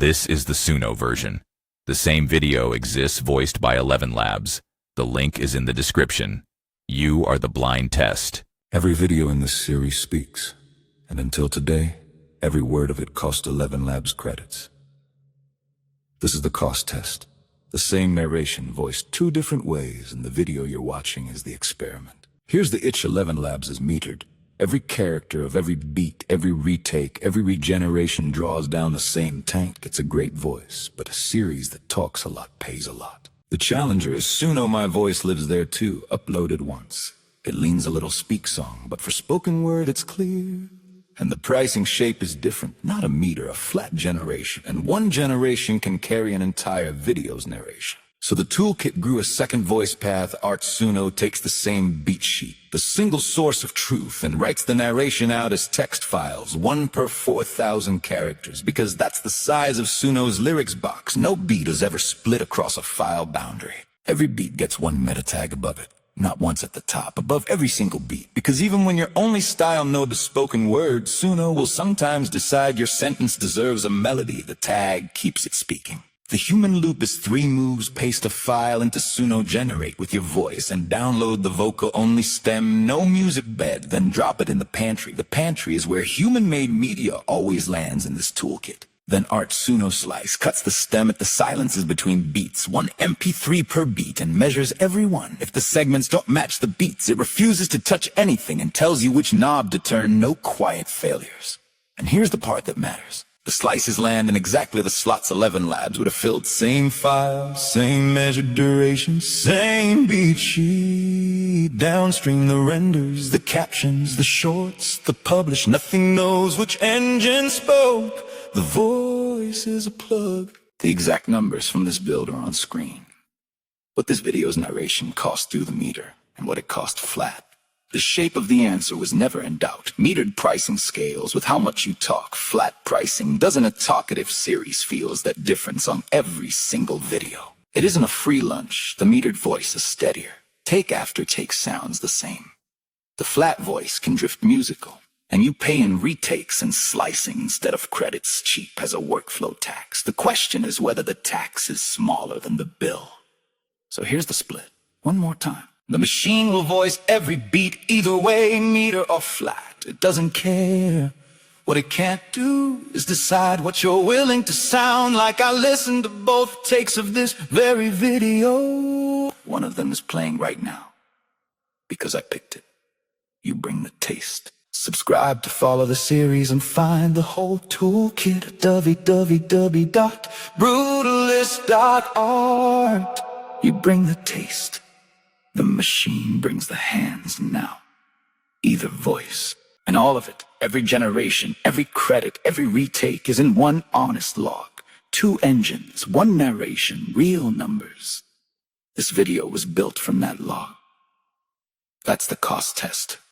This is the Suno version. The same video exists voiced by ElevenLabs. The link is in the description. You are the blind test. Every video in this series speaks, and until today, every word of it cost ElevenLabs credits. This is the cost test. The same narration voiced two different ways, and the video you're watching is the experiment. Here's the itch ElevenLabs is metered. Every character of every beat, every retake, every regeneration draws down the same tank. It's a great voice, but a series that talks a lot pays a lot. The challenger is Suno. My voice lives there too, uploaded once. It leans a little speak song, but for spoken word it's clear. And the pricing shape is different, not a meter, a flat generation. And one generation can carry an entire video's narration. So the toolkit grew a second voice path. Suno takes the same beat sheet, the single source of truth, and writes the narration out as text files, 1 per 4,000 characters, because that's the size of Suno's lyrics box. No beat is ever split across a file boundary. Every beat gets one meta tag above it. Not once at the top, above every single beat, because even when your only style know the spoken word, Suno will sometimes decide your sentence deserves a melody. The tag keeps it speaking. The human loop is 3 moves. Paste a file into Suno, generate with your voice, and download the vocal-only stem, no music bed, then drop it in the pantry. The pantry is where human-made media always lands in this toolkit. Then Suno slice cuts the stem at the silences between beats, 1 MP3 per beat, and measures every one. If the segments don't match the beats, it refuses to touch anything and tells you which knob to turn. No quiet failures. And here's the part that matters. The slices land in exactly the slots ElevenLabs would have filled. Same file, same measured duration, same beat sheet. Downstream the renders, the captions, the shorts, the publish. Nothing knows which engine spoke. The voice is a plug. The exact numbers from this build are on screen. What this video's narration cost through the meter, and what it cost flat. The shape of the answer was never in doubt. Metered pricing scales with how much you talk. Flat pricing doesn't a talkative series feels that difference on every single video. It isn't a free lunch. The metered voice is steadier. Take after take sounds the same. The flat voice can drift musical. And you pay in retakes and slicing instead of credits, cheap as a workflow tax. The question is whether the tax is smaller than the bill. So here's the split. One more time. The machine will voice every beat, either way, meter or flat. It doesn't care. What it can't do is decide what you're willing to sound like. I listened to both takes of this very video. One of them is playing right now, because I picked it. You bring the taste. Subscribe to follow the series and find the whole toolkit at www.brutalist.art. You bring the taste. The machine brings the hands now. Either voice. And all of it, every generation, every credit, every retake is in one honest log. 2 engines, 1 narration, real numbers. This video was built from that log. That's the cost test.